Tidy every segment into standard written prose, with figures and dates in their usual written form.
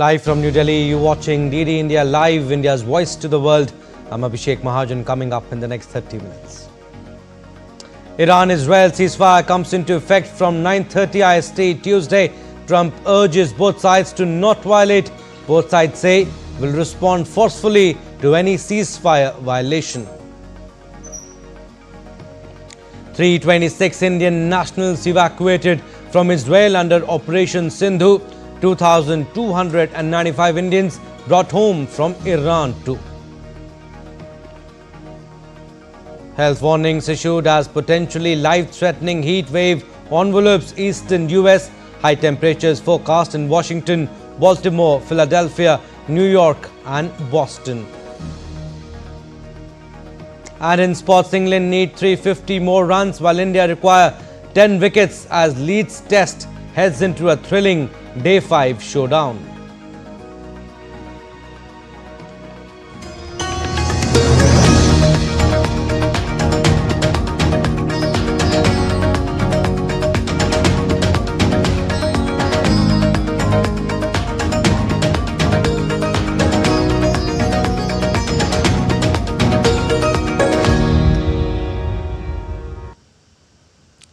Live from New Delhi, you're watching DD India Live, India's voice to the world. I'm Abhishek Mahajan. Coming up in the next 30 minutes. Iran-Israel ceasefire comes into effect from 9:30 IST Tuesday. Trump urges both sides to not violate. Both sides say will respond forcefully to any ceasefire violation. 326 Indian nationals evacuated from Israel under Operation Sindhu. 2,295 Indians brought home from Iran too. Health warnings issued as potentially life-threatening heat wave envelopes eastern US. High temperatures forecast in Washington, Baltimore, Philadelphia, New York and Boston. And in sports, England need 350 more runs while India require 10 wickets as Leeds Test heads into a thrilling Day 5 showdown.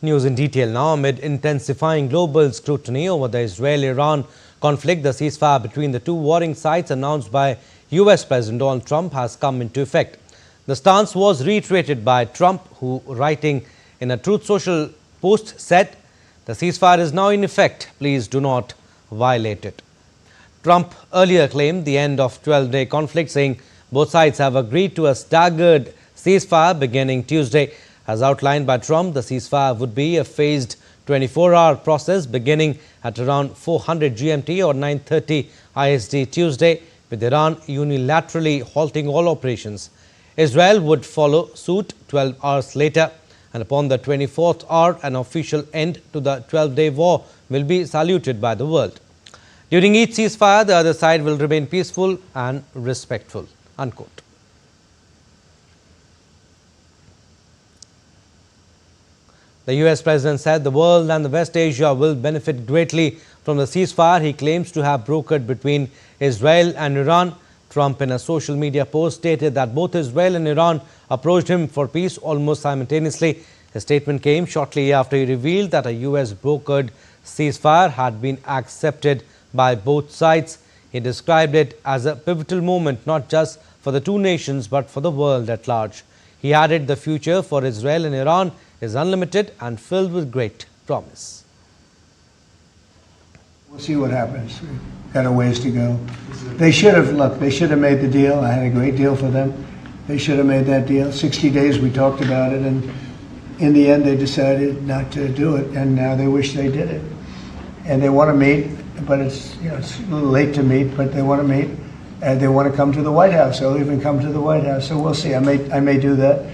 News in detail now. Amid intensifying global scrutiny over the Israel-Iran conflict, the ceasefire between the two warring sides announced by US President Donald Trump has come into effect. The stance was reiterated by Trump, who, writing in a Truth Social post, said, "The ceasefire is now in effect. Please do not violate it." Trump earlier claimed the end of 12-day conflict, saying both sides have agreed to a staggered ceasefire beginning Tuesday. As outlined by Trump, the ceasefire would be a phased 24-hour process beginning at around 400 GMT or 9:30 IST Tuesday, with Iran unilaterally halting all operations. Israel would follow suit 12 hours later, and upon the 24th hour, an official end to the 12-day war will be saluted by the world. During each ceasefire, the other side will remain peaceful and respectful. Unquote. The US President said the world and the West Asia will benefit greatly from the ceasefire he claims to have brokered between Israel and Iran. Trump, in a social media post, stated that both Israel and Iran approached him for peace almost simultaneously. His statement came shortly after he revealed that a US brokered ceasefire had been accepted by both sides. He described it as a pivotal moment not just for the two nations but for the world at large. He added the future for Israel and Iran is unlimited and filled with great promise. We'll see what happens. We've got a ways to go. They should have made the deal. I had a great deal for them. They should have made that deal. 60 days we talked about it, and in the end they decided not to do it, and now they wish they did it. And they want to meet, but it's a little late to meet, but they want to meet, and they want to come to the White House. They'll even come to the White House. So we'll see. I may do that.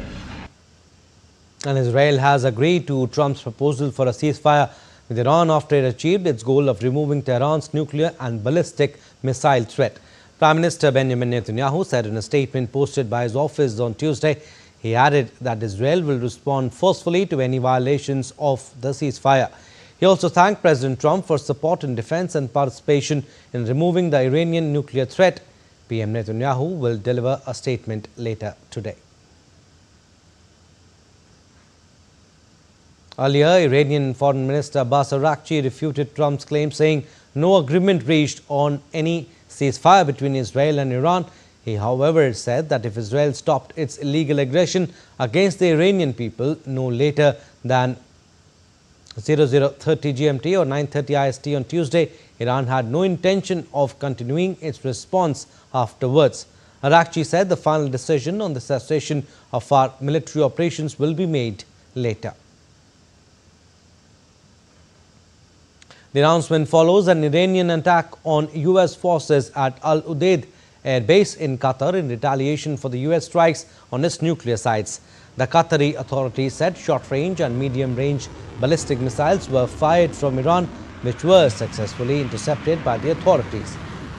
And Israel has agreed to Trump's proposal for a ceasefire with Iran after it achieved its goal of removing Tehran's nuclear and ballistic missile threat. Prime Minister Benjamin Netanyahu said in a statement posted by his office on Tuesday, he added that Israel will respond forcefully to any violations of the ceasefire. He also thanked President Trump for support in defense and participation in removing the Iranian nuclear threat. PM Netanyahu will deliver a statement later today. Earlier, Iranian Foreign Minister Abbas Araghchi refuted Trump's claim, saying no agreement reached on any ceasefire between Israel and Iran. He, however, said that if Israel stopped its illegal aggression against the Iranian people no later than 00:30 GMT or 9:30 IST on Tuesday, Iran had no intention of continuing its response afterwards. Araghchi said the final decision on the cessation of our military operations will be made later. The announcement follows an Iranian attack on US forces at Al Udeid air base in Qatar in retaliation for the US strikes on its nuclear sites. The Qatari authorities said short-range and medium-range ballistic missiles were fired from Iran, which were successfully intercepted by the authorities.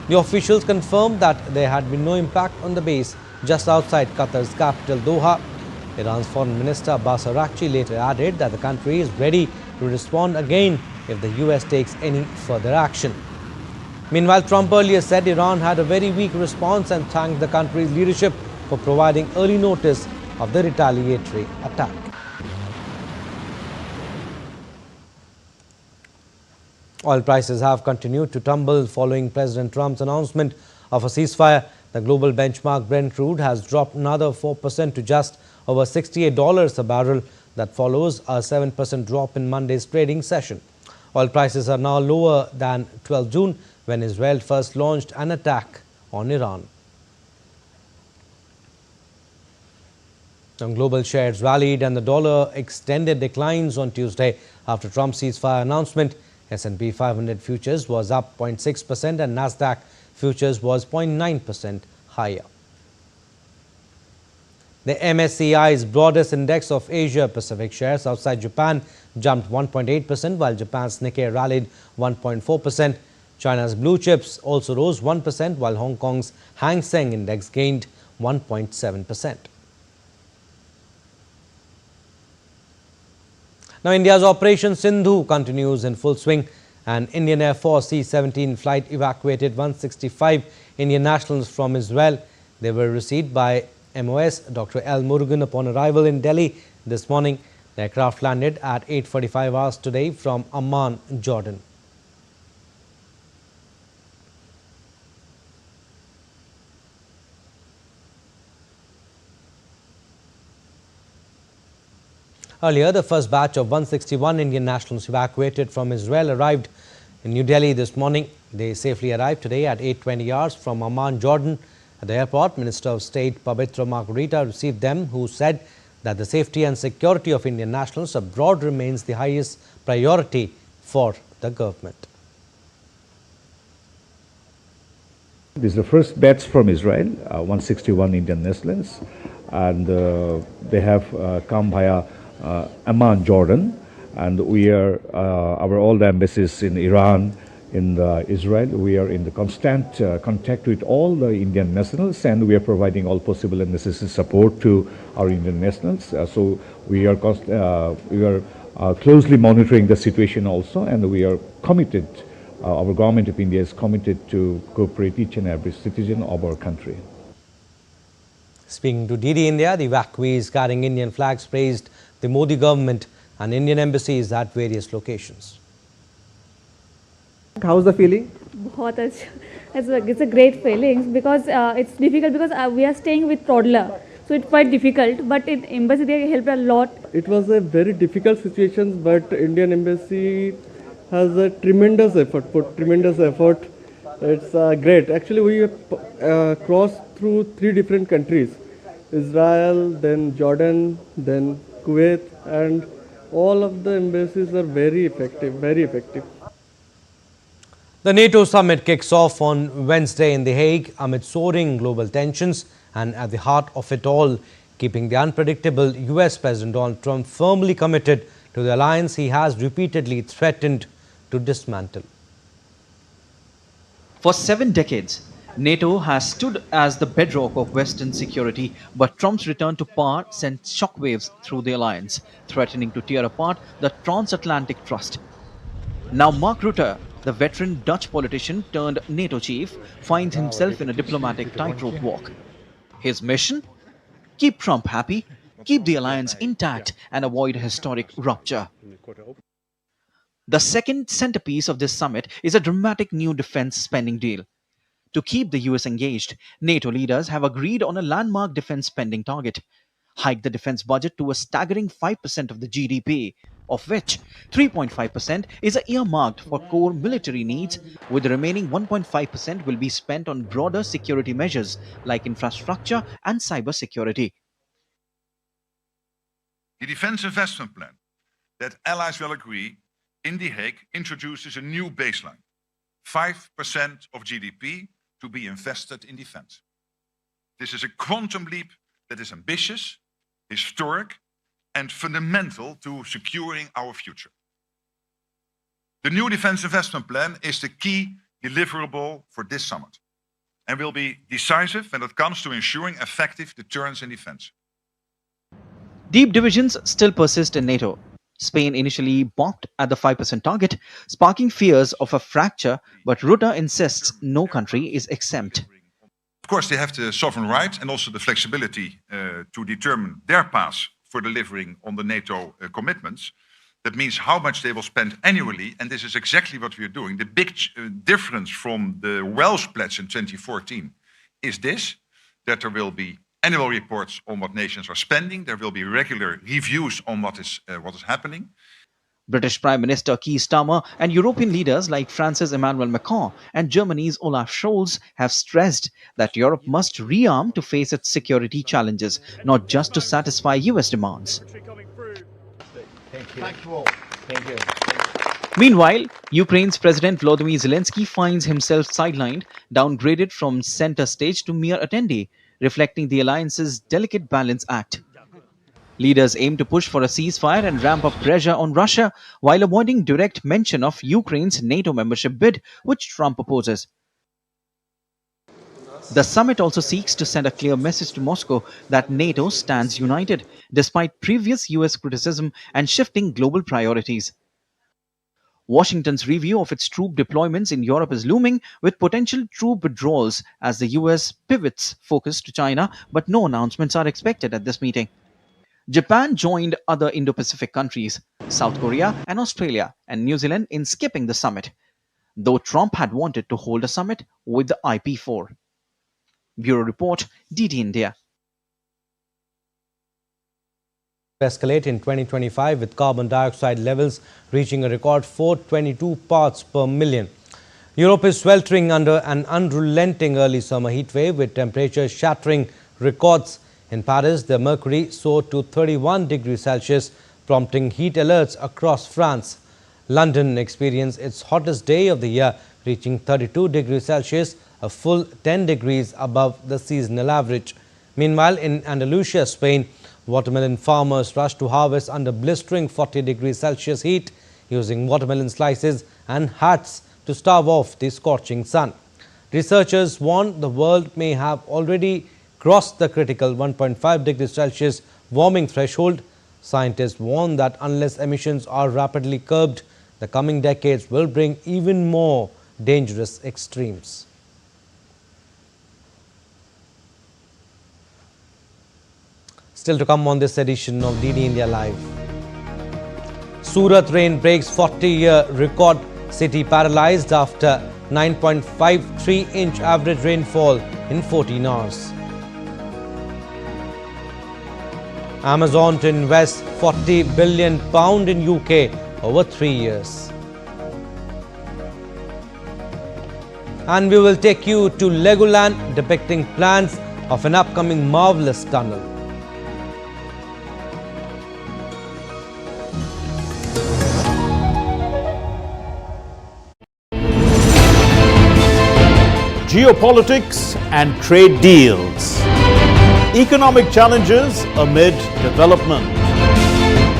The officials confirmed that there had been no impact on the base just outside Qatar's capital, Doha. Iran's Foreign Minister Abbas Araghchi later added that the country is ready to respond again if the US takes any further action. Meanwhile, Trump earlier said Iran had a very weak response and thanked the country's leadership for providing early notice of the retaliatory attack. Oil prices have continued to tumble following President Trump's announcement of a ceasefire. The global benchmark Brent crude has dropped another 4% to just over $68 a barrel. That follows a 7% drop in Monday's trading session. Oil prices are now lower than 12 June, when Israel first launched an attack on Iran. Global shares rallied and the dollar extended declines on Tuesday after Trump's ceasefire announcement. S&P 500 futures was up 0.6% and Nasdaq futures was 0.9% higher. The MSCI's broadest index of Asia-Pacific shares outside Japan jumped 1.8%, while Japan's Nikkei rallied 1.4%. China's blue chips also rose 1%, while Hong Kong's Hang Seng index gained 1.7%. Now, India's Operation Sindhu continues in full swing. An Indian Air Force C-17 flight evacuated 165 Indian nationals from Israel. They were received by MOS Dr. L. Murugan upon arrival in Delhi this morning. The aircraft landed at 8:45 hours today from Amman, Jordan. Earlier, the first batch of 161 Indian nationals evacuated from Israel arrived in New Delhi this morning. They safely arrived today at 8:20 hours from Amman, Jordan. At the airport, Minister of State Pavitra Margarita received them, who said that the safety and security of Indian nationals abroad remains the highest priority for the government. This is the first batch from Israel, 161 Indian nationals, and they have come via Amman, Jordan, and we are our all the embassies in Iran, in Israel. We are in the constant contact with all the Indian nationals, and we are providing all possible and necessary support to our Indian nationals. So we are closely monitoring the situation also, and we are committed. Our government of India is committed to cooperate each and every citizen of our country. Speaking to DD India, the evacuees carrying Indian flags praised the Modi government and Indian embassies at various locations. How's the feeling? It's a great feeling because it's difficult because we are staying with toddler, so it's quite difficult. But in embassy they helped a lot. It was a very difficult situation, but Indian embassy has a tremendous effort. It's great. Actually, we crossed through 3 different countries: Israel, then Jordan, then Kuwait, and all of the embassies are very effective, very effective. The NATO summit kicks off on Wednesday in The Hague amid soaring global tensions, and at the heart of it all, keeping the unpredictable US President Donald Trump firmly committed to the alliance he has repeatedly threatened to dismantle. For 7 decades, NATO has stood as the bedrock of Western security, but Trump's return to power sent shockwaves through the alliance, threatening to tear apart the transatlantic trust. Now Mark Rutte, the veteran Dutch politician turned NATO chief, finds himself in a diplomatic tightrope walk. His mission? Keep Trump happy, keep the alliance intact, and avoid a historic rupture. The second centerpiece of this summit is a dramatic new defense spending deal. To keep the US engaged, NATO leaders have agreed on a landmark defense spending target: hike the defense budget to a staggering 5% of the GDP, of which 3.5% is earmarked for core military needs, with the remaining 1.5% will be spent on broader security measures like infrastructure and cybersecurity. The defense investment plan that allies will agree in The Hague introduces a new baseline: 5% of GDP to be invested in defense. This is a quantum leap that is ambitious, historic, and fundamental to securing our future. The new defense investment plan is the key deliverable for this summit and will be decisive when it comes to ensuring effective deterrence in defense. Deep divisions still persist in NATO. Spain initially balked at the 5% target, sparking fears of a fracture, but Rutte insists no country is exempt. Of course, they have the sovereign right and also the flexibility to determine their path for delivering on the NATO commitments. That means how much they will spend annually, and this is exactly what we are doing. The big difference from the Welsh pledge in 2014 is this, that there will be annual reports on what nations are spending, there will be regular reviews on what is happening. British Prime Minister Keir Starmer and European leaders like France's Emmanuel Macron and Germany's Olaf Scholz have stressed that Europe must rearm to face its security challenges, not just to satisfy US demands. Thank you. Meanwhile, Ukraine's President Volodymyr Zelensky finds himself sidelined, downgraded from center stage to mere attendee, reflecting the alliance's delicate balance act. Leaders aim to push for a ceasefire and ramp up pressure on Russia while avoiding direct mention of Ukraine's NATO membership bid, which Trump opposes. The summit also seeks to send a clear message to Moscow that NATO stands united, despite previous US criticism and shifting global priorities. Washington's review of its troop deployments in Europe is looming, with potential troop withdrawals as the US pivots focus to China, but no announcements are expected at this meeting. Japan joined other Indo-Pacific countries, South Korea and Australia and New Zealand in skipping the summit, though Trump had wanted to hold a summit with the IP4. Bureau Report, DD India. Escalate in 2025 with carbon dioxide levels reaching a record 422 parts per million. Europe is sweltering under an unrelenting early summer heat wave with temperatures shattering records. In Paris, the mercury soared to 31 degrees Celsius, prompting heat alerts across France. London experienced its hottest day of the year, reaching 32 degrees Celsius, a full 10 degrees above the seasonal average. Meanwhile, in Andalusia, Spain, watermelon farmers rushed to harvest under blistering 40 degrees Celsius heat, using watermelon slices and hats to stave off the scorching sun. Researchers warn the world may have already crossed the critical 1.5 degrees Celsius warming threshold. Scientists warn that unless emissions are rapidly curbed, the coming decades will bring even more dangerous extremes. Still to come on this edition of DD India Live. Surat rain breaks 40-year record. City paralyzed after 9.53-inch average rainfall in 14 hours. Amazon to invest £40 billion in UK over 3 years. And we will take you to Legoland, depicting plans of an upcoming marvelous tunnel. Geopolitics and trade deals. Economic challenges amid development.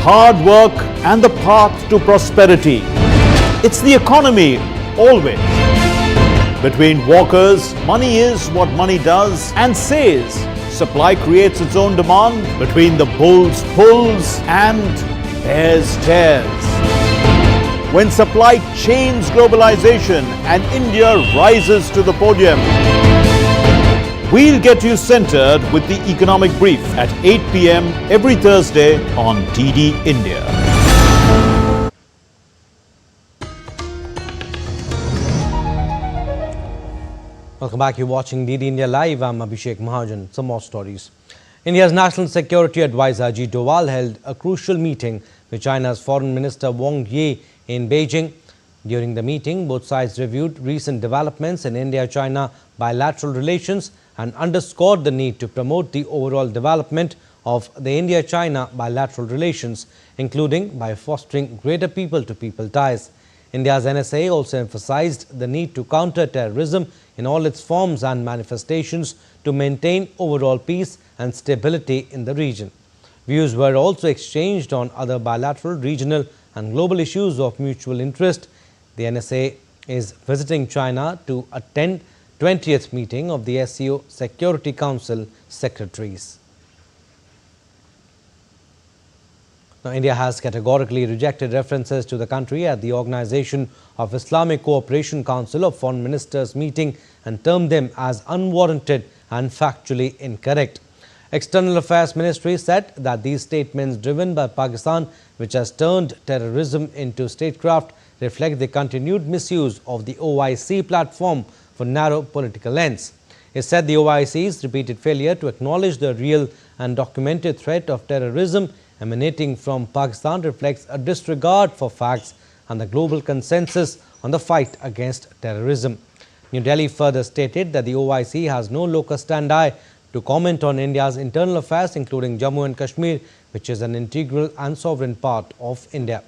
Hard work and the path to prosperity. It's the economy always. Between walkers, money is what money does and says. Supply creates its own demand. Between the bulls pulls and bears tears. When supply chains globalization and India rises to the podium. We'll get you centered with the Economic Brief at 8 p.m. every Thursday on DD India. Welcome back. You're watching DD India Live. I'm Abhishek Mahajan. Some more stories. India's National Security Advisor Ajit Doval held a crucial meeting with China's Foreign Minister Wang Yi in Beijing. During the meeting, both sides reviewed recent developments in India-China bilateral relations and underscored the need to promote the overall development of the India-China bilateral relations, including by fostering greater people-to-people ties. India's NSA also emphasized the need to counter terrorism in all its forms and manifestations to maintain overall peace and stability in the region. Views were also exchanged on other bilateral, regional and global issues of mutual interest. The NSA is visiting China to attend 20th meeting of the SCO Security Council secretaries. Now, India has categorically rejected references to the country at the Organization of Islamic Cooperation Council of Foreign Ministers meeting and termed them as unwarranted and factually incorrect. External Affairs Ministry said that these statements driven by Pakistan, which has turned terrorism into statecraft, reflect the continued misuse of the OIC platform for narrow political ends. It said the OIC's repeated failure to acknowledge the real and documented threat of terrorism emanating from Pakistan reflects a disregard for facts and the global consensus on the fight against terrorism. New Delhi further stated that the OIC has no locus standi to comment on India's internal affairs, including Jammu and Kashmir, which is an integral and sovereign part of India.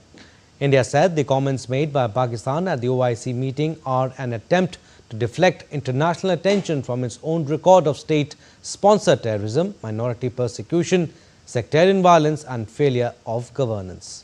India said the comments made by Pakistan at the OIC meeting are an attempt to deflect international attention from its own record of state-sponsored terrorism, minority persecution, sectarian violence and failure of governance.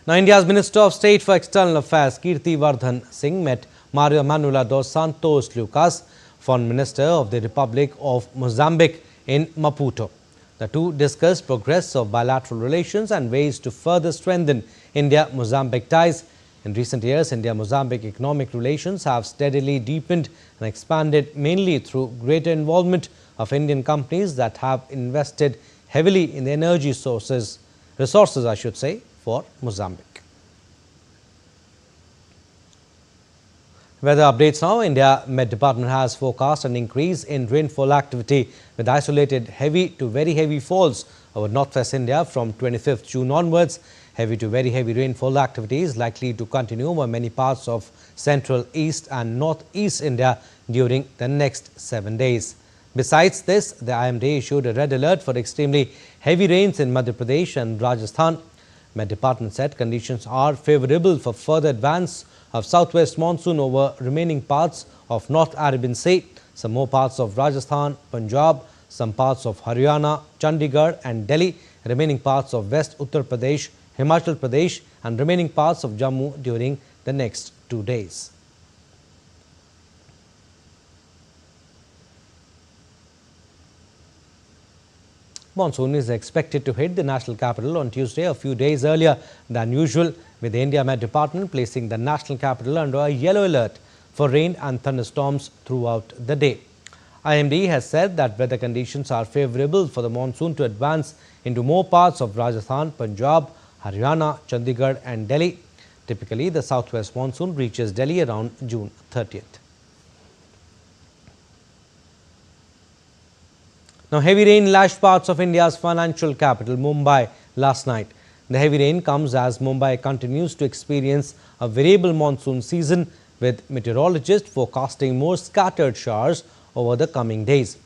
Now, India's Minister of State for External Affairs, Kirti Vardhan Singh, met Maria Manuela dos Santos Lucas, Foreign Minister of the Republic of Mozambique, in Maputo. The two discussed progress of bilateral relations and ways to further strengthen India-Mozambique ties. In recent years, India-Mozambique economic relations have steadily deepened and expanded mainly through greater involvement of Indian companies that have invested heavily in the energy resources, for Mozambique. Weather updates now. India Met Department has forecast an increase in rainfall activity with isolated heavy to very heavy falls over northwest India from 25th June onwards. Heavy to very heavy rainfall activity is likely to continue over many parts of central, east and northeast India during the next 7 days. Besides this, the IMD issued a red alert for extremely heavy rains in Madhya Pradesh and Rajasthan. Met Department said conditions are favourable for further advance of southwest monsoon over remaining parts of North Arabian Sea, some more parts of Rajasthan, Punjab, some parts of Haryana, Chandigarh and Delhi, remaining parts of West Uttar Pradesh, Himachal Pradesh and remaining parts of Jammu during the next 2 days. Monsoon is expected to hit the national capital on Tuesday, a few days earlier than usual, with the India Met Department placing the national capital under a yellow alert for rain and thunderstorms throughout the day. IMD has said that weather conditions are favourable for the monsoon to advance into more parts of Rajasthan, Punjab, Haryana, Chandigarh and Delhi. Typically, the southwest monsoon reaches Delhi around June 30th. Now, heavy rain lashed parts of India's financial capital, Mumbai, last night. The heavy rain comes as Mumbai continues to experience a variable monsoon season, with meteorologists forecasting more scattered showers over the coming days.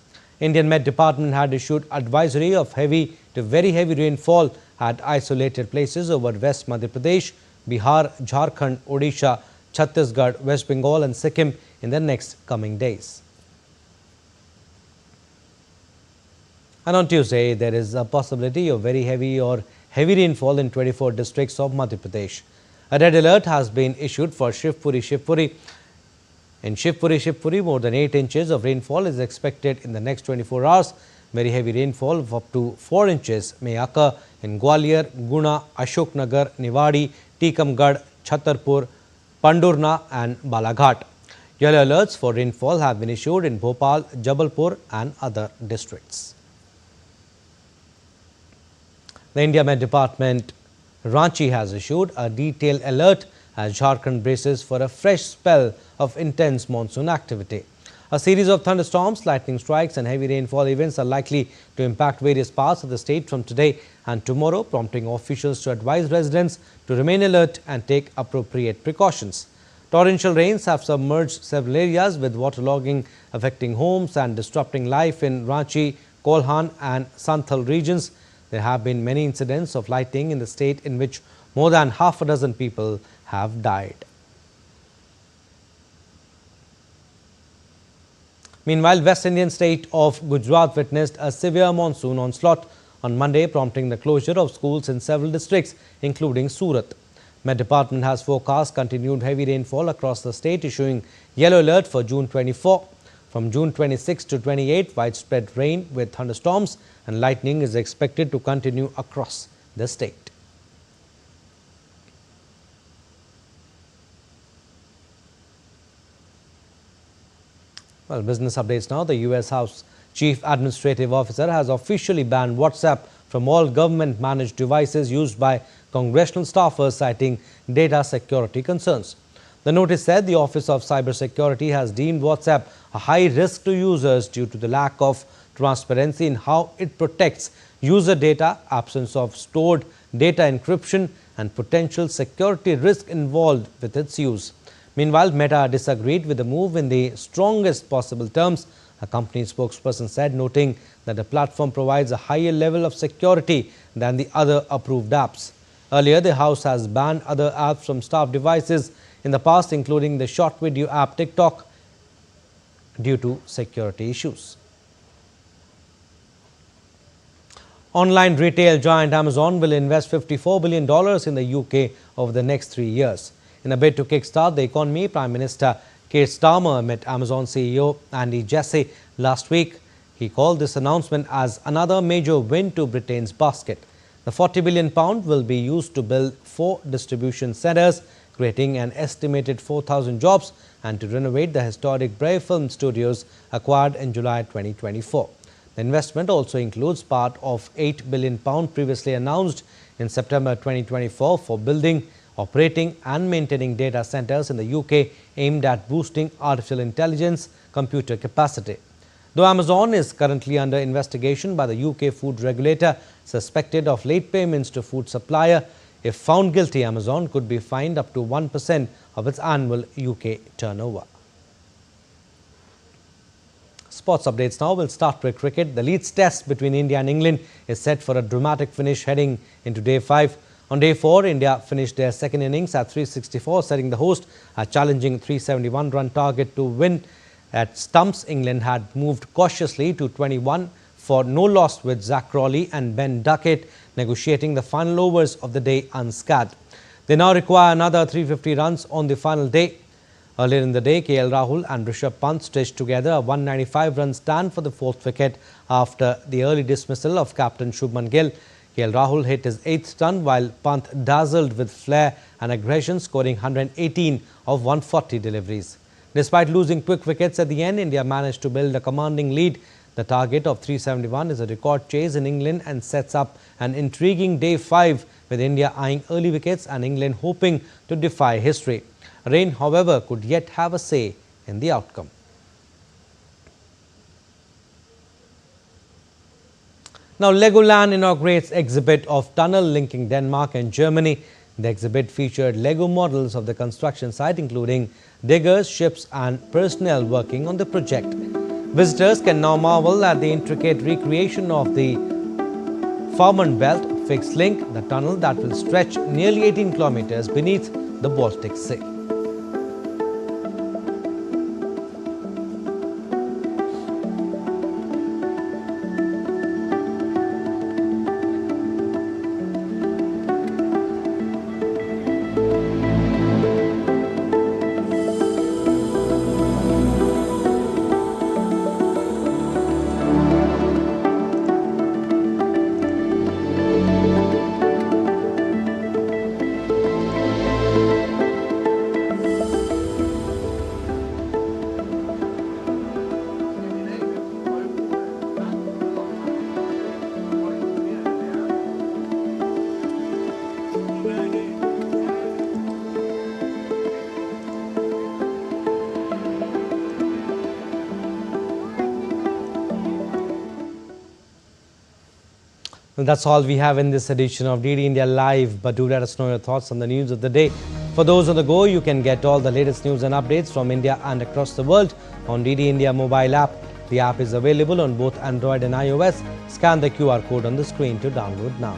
Indian Met Department had issued advisory of heavy to very heavy rainfall at isolated places over West Madhya Pradesh, Bihar, Jharkhand, Odisha, Chhattisgarh, West Bengal and Sikkim in the next coming days. And on Tuesday, there is a possibility of very heavy or heavy rainfall in 24 districts of Madhya Pradesh. A red alert has been issued for Shivpuri. In Shivpuri, more than 8 inches of rainfall is expected in the next 24 hours. Very heavy rainfall of up to 4 inches may occur in Gwalior, Guna, Ashoknagar, Niwadi, Tikamgarh, Chhatarpur, Pandurna and Balaghat. Yellow alerts for rainfall have been issued in Bhopal, Jabalpur and other districts. The India Met Department, Ranchi, has issued a detailed alert as Jharkhand braces for a fresh spell of intense monsoon activity. A series of thunderstorms, lightning strikes and heavy rainfall events are likely to impact various parts of the state from today and tomorrow, prompting officials to advise residents to remain alert and take appropriate precautions. Torrential rains have submerged several areas, with waterlogging affecting homes and disrupting life in Ranchi, Kolhan and Santhal regions. There have been many incidents of lightning in the state in which more than half a dozen people have died. Meanwhile, West Indian state of Gujarat witnessed a severe monsoon onslaught on Monday, prompting the closure of schools in several districts, including Surat. Met Department has forecast continued heavy rainfall across the state, issuing yellow alert for June 24. From June 26 to 28, widespread rain with thunderstorms and lightning is expected to continue across the state. Well, business updates now. The U.S. House Chief Administrative Officer has officially banned WhatsApp from all government-managed devices used by congressional staffers, citing data security concerns. The notice said the Office of Cybersecurity has deemed WhatsApp a high risk to users due to the lack of transparency in how it protects user data, absence of stored data encryption, and potential security risk involved with its use. Meanwhile, Meta disagreed with the move in the strongest possible terms, a company spokesperson said, noting that the platform provides a higher level of security than the other approved apps. Earlier, the House has banned other apps from staff devices in the past, including the short video app TikTok, due to security issues. Online retail giant Amazon will invest $54 billion in the UK over the next 3 years. In a bid to kickstart the economy, Prime Minister Keir Starmer met Amazon CEO Andy Jassy last week. He called this announcement as another major win to Britain's basket. The £40 billion will be used to build 4 distribution centres, creating an estimated 4,000 jobs, and to renovate the historic Brave Film Studios acquired in July 2024. The investment also includes part of £8 billion previously announced in September 2024 for building, operating and maintaining data centres in the UK aimed at boosting artificial intelligence computer capacity. Though Amazon is currently under investigation by the UK food regulator, suspected of late payments to food supplier, if found guilty, Amazon could be fined up to 1% of its annual UK turnover. Sports updates now. We'll start with cricket. The Leeds Test between India and England is set for a dramatic finish heading into Day 5. On Day 4, India finished their second innings at 364, setting the host a challenging 371-run target to win. At stumps, England had moved cautiously to 21 for no loss, with Zach Crawley and Ben Duckett negotiating the final overs of the day unscathed. They now require another 350 runs on the final day. Earlier in the day, KL Rahul and Rishabh Pant stitched together a 195-run stand for the 4th wicket after the early dismissal of captain Shubman Gill. KL Rahul hit his 8th run, while Pant dazzled with flair and aggression, scoring 118 of 140 deliveries. Despite losing quick wickets at the end, India managed to build a commanding lead. The target of 371 is a record chase in England and sets up an intriguing Day 5, with India eyeing early wickets and England hoping to defy history. Rain, however, could yet have a say in the outcome. Now, Legoland inaugurates exhibit of tunnel linking Denmark and Germany. The exhibit featured Lego models of the construction site, including diggers, ships and personnel working on the project. Visitors can now marvel at the intricate recreation of the Farman Belt fixed link, the tunnel that will stretch nearly 18 kilometers beneath the Baltic Sea. Well, that's all we have in this edition of DD India Live, but do let us know your thoughts on the news of the day. For those on the go, you can get all the latest news and updates from India and across the world on DD India mobile app. The app is available on both Android and iOS. Scan the QR code on the screen to download now.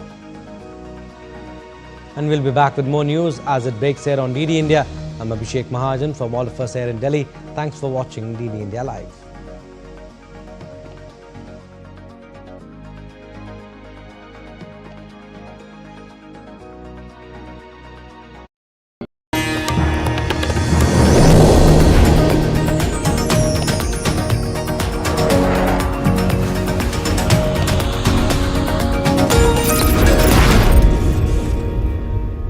And we'll be back with more news as it breaks here on DD India. I'm Abhishek Mahajan. From all of us here in Delhi, thanks for watching DD India Live.